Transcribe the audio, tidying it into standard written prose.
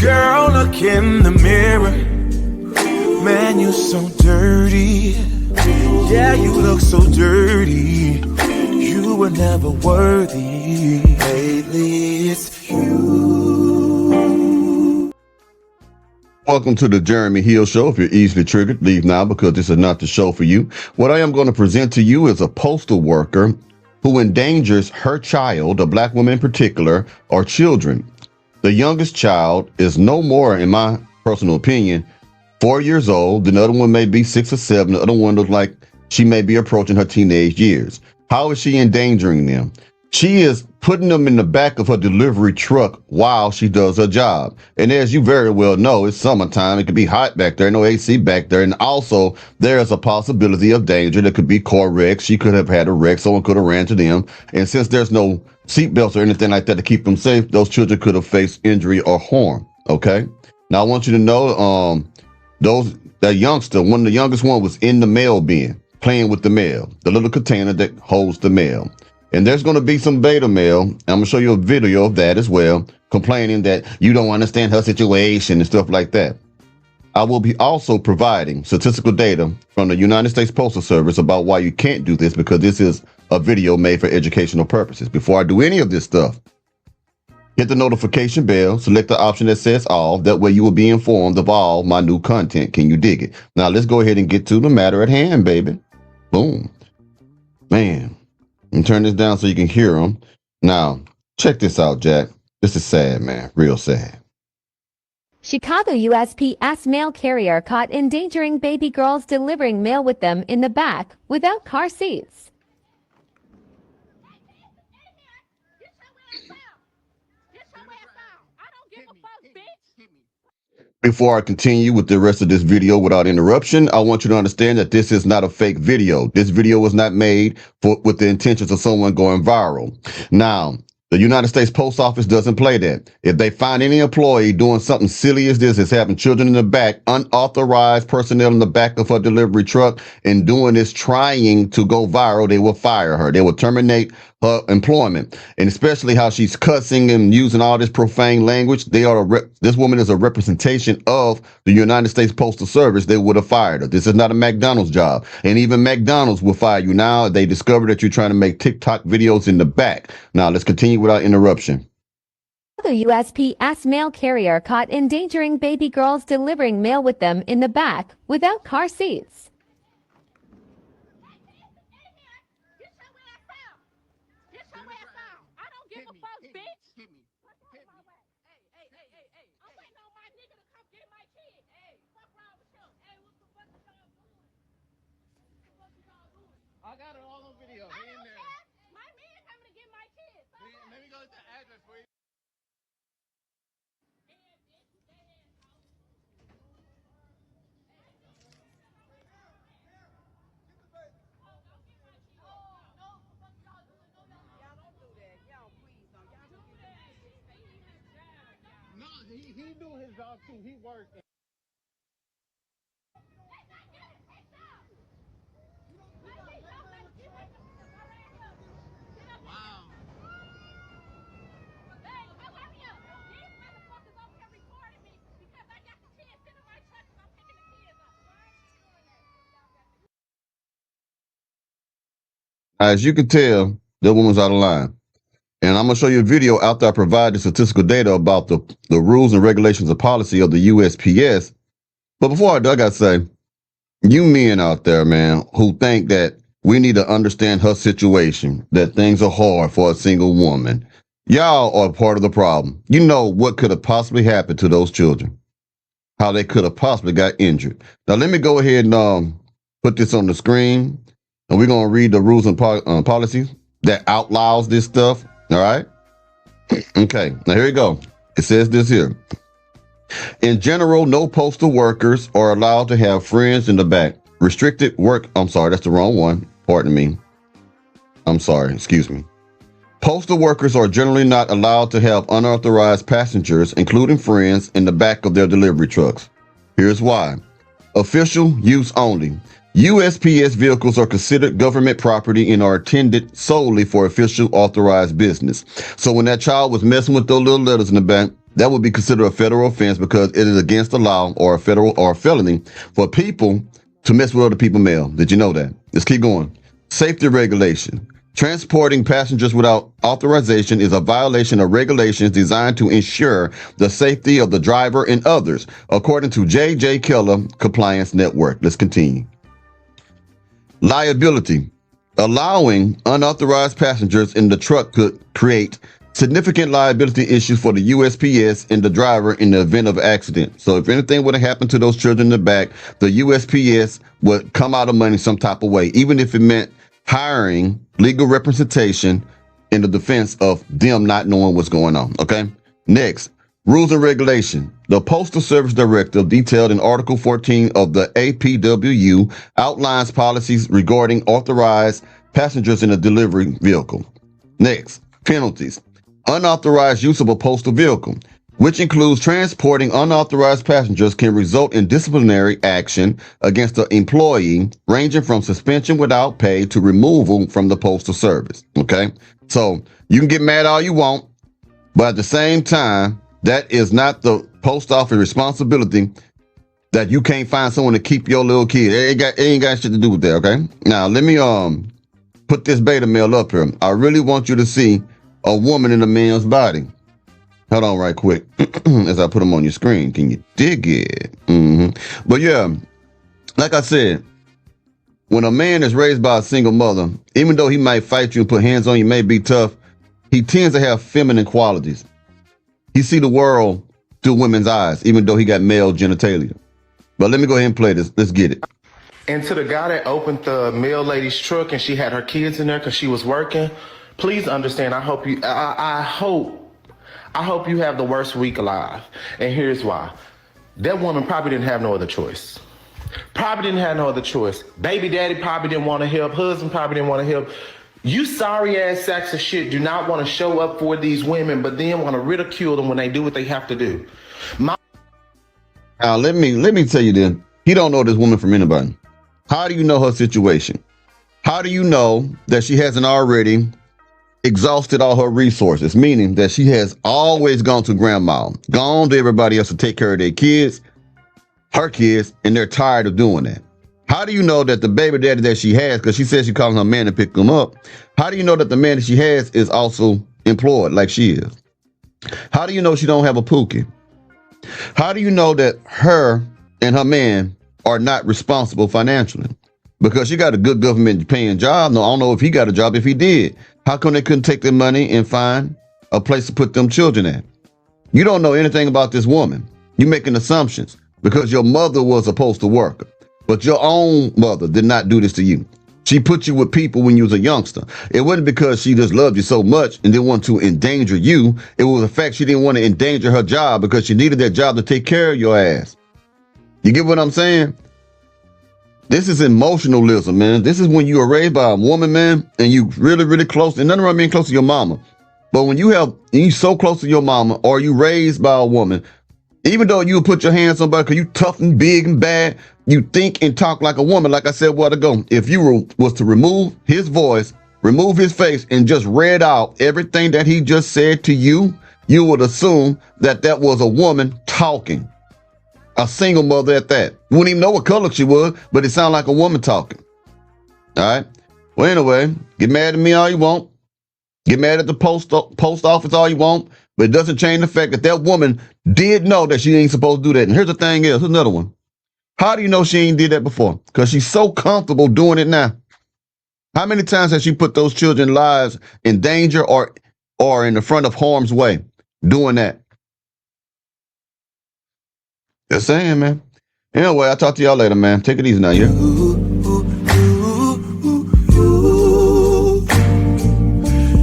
Girl, look in the mirror. Man, you so dirty. Yeah, you look so dirty. You were never worthy. Lately, it's you. Welcome to the Jeremy Hill Show. If you're easily triggered, leave now because this is not the show for you. What I am going to present to you is a postal worker who endangers her child, a black woman in particular, or children. The youngest child is no more, in my personal opinion, 4 years old. The other one may be 6 or 7. The other one looks like she may be approaching her teenage years. How is she endangering them? She is putting them in the back of her delivery truck while she does her job. And as you very well know, it's summertime. It could be hot back there, no AC back there. And also there's a possibility of danger. There could be car wrecks. She could have had a wreck. Someone could have ran to them. And since there's no seatbelts or anything like that to keep them safe, those children could have faced injury or harm. Okay. Now I want you to know, that youngster, one of the youngest one, was in the mail bin playing with the mail, the little container that holds the mail. And there's going to be some beta mail. I'm going to show you a video of that as well, complaining that you don't understand her situation and stuff like that. I will be also providing statistical data from the United States Postal Service about why you can't do this, because this is a video made for educational purposes. Before I do any of this stuff, hit the notification bell, select the option that says all. That way you will be informed of all my new content. Can you dig it? Now let's go ahead and get to the matter at hand, baby. Boom. Man. And turn this down so you can hear them. Now, check this out, Jack. This is sad, man. Real sad. Chicago USPS mail carrier caught endangering baby girls delivering mail with them in the back without car seats. Before I continue with the rest of this video without interruption, I want you to understand that this is not a fake video. This video was not made with the intentions of someone going viral. Now, the United States Post Office doesn't play that. If they find any employee doing something silly as this, is having children in the back, unauthorized personnel in the back of her delivery truck, and doing this trying to go viral, they will fire her. They will terminate her employment. And especially how she's cussing and using all this profane language. This woman is a representation of the United States Postal Service. They would have fired her. This is not a McDonald's job. And even McDonald's will fire you now. They discover that you're trying to make TikTok videos in the back. Now let's continue without interruption. The USPS mail carrier caught endangering baby girls delivering mail with them in the back without car seats. I got it all on video. He in there. My man coming to get my kids. Let me go get the address for you. No, he do his job too. He works. As you can tell, that woman's out of line. And I'm going to show you a video after I provide the statistical data about the rules and regulations and policy of the USPS. But before I do, I got to say, you men out there, man, who think that we need to understand her situation, that things are hard for a single woman, y'all are part of the problem. You know what could have possibly happened to those children, how they could have possibly got injured. Now, let me go ahead and put this on the screen. And we're going to read the rules and policies that outlaws this stuff. All right. Okay. Now, here we go. It says this here. In general, no postal workers are allowed to have friends in the back. Restricted work. I'm sorry. That's the wrong one. Pardon me. I'm sorry. Excuse me. Postal workers are generally not allowed to have unauthorized passengers, including friends, in the back of their delivery trucks. Here's why. Official use only. USPS vehicles are considered government property and are intended solely for official authorized business. So when that child was messing with those little letters in the back, that would be considered a federal offense because it is against the law or a federal or a felony for people to mess with other people's mail. Did you know that? Let's keep going. Safety regulation. Transporting passengers without authorization is a violation of regulations designed to ensure the safety of the driver and others, according to J.J. Keller Compliance Network. Let's continue. Liability. Allowing unauthorized passengers in the truck could create significant liability issues for the USPS and the driver in the event of an accident. So if anything would have happened to those children in the back, the USPS would come out of money some type of way, even if it meant hiring legal representation in the defense of them not knowing what's going on. Okay. Next, rules and regulation. The Postal Service Directive, detailed in Article 14 of the APWU, outlines policies regarding authorized passengers in a delivery vehicle. Next, penalties. Unauthorized use of a postal vehicle, which includes transporting unauthorized passengers, can result in disciplinary action against the employee, ranging from suspension without pay to removal from the postal service. Okay, so you can get mad all you want, but at the same time, that is not the post office responsibility that you can't find someone to keep your little kid. It ain't got shit to do with that. Okay, now let me put this beta mail up here. I really want you to see a woman in a man's body. Hold on right quick as I put them on your screen. Can you dig it? But yeah, like I said, when a man is raised by a single mother, even though he might fight you and put hands on you, may be tough, he tends to have feminine qualities. He see the world through women's eyes, even though he got male genitalia. But let me go ahead and play this. Let's get it. And to the guy that opened the mail lady's truck and she had her kids in there because she was working, please understand, I hope you have the worst week alive. And here's why. That woman probably didn't have no other choice. Baby daddy probably didn't want to help. Husband probably didn't want to help. You sorry ass sacks of shit do not want to show up for these women, but then want to ridicule them when they do what they have to do. Now let me tell you this. He don't know this woman from anybody. How do you know her situation? How do you know that she hasn't already exhausted all her resources? Meaning that she has always gone to grandma, gone to everybody else to take care of their kids, her kids, and they're tired of doing that. How do you know that the baby daddy that she has, because she says she's calling her man to pick them up, how do you know that the man that she has is also employed like she is? How do you know she don't have a pookie? How do you know that her and her man are not responsible financially? Because she got a good government paying job. No, I don't know if he got a job. If he did, how come they couldn't take their money and find a place to put them children at? You don't know anything about this woman. You're making assumptions because your mother was a postal worker. But your own mother did not do this to you. She put you with people when you was a youngster. It wasn't because she just loved you so much and didn't want to endanger you. It was the fact she didn't want to endanger her job because she needed that job to take care of your ass. You get what I'm saying? This is emotionalism, man. This is when you are raised by a woman, man, and you really, really close. And nothing wrong being close to your mama. But when you so close to your mama or you raised by a woman, even though you put your hands on somebody because you tough and big and bad, you think and talk like a woman. Like I said a while ago, if you was to remove his voice, remove his face, and just read out everything that he just said to you, you would assume that that was a woman talking. A single mother at that. You wouldn't even know what color she was, but it sounded like a woman talking. All right. Well, anyway, get mad at me all you want. Get mad at the post office all you want, but it doesn't change the fact that that woman did know that she ain't supposed to do that. And here's the thing is, here's another one. How do you know she ain't did that before? Because she's so comfortable doing it now. How many times has she put those children's lives in danger or in the front of harm's way doing that? Just saying, man. Anyway, I'll talk to y'all later, man. Take it easy now, yeah?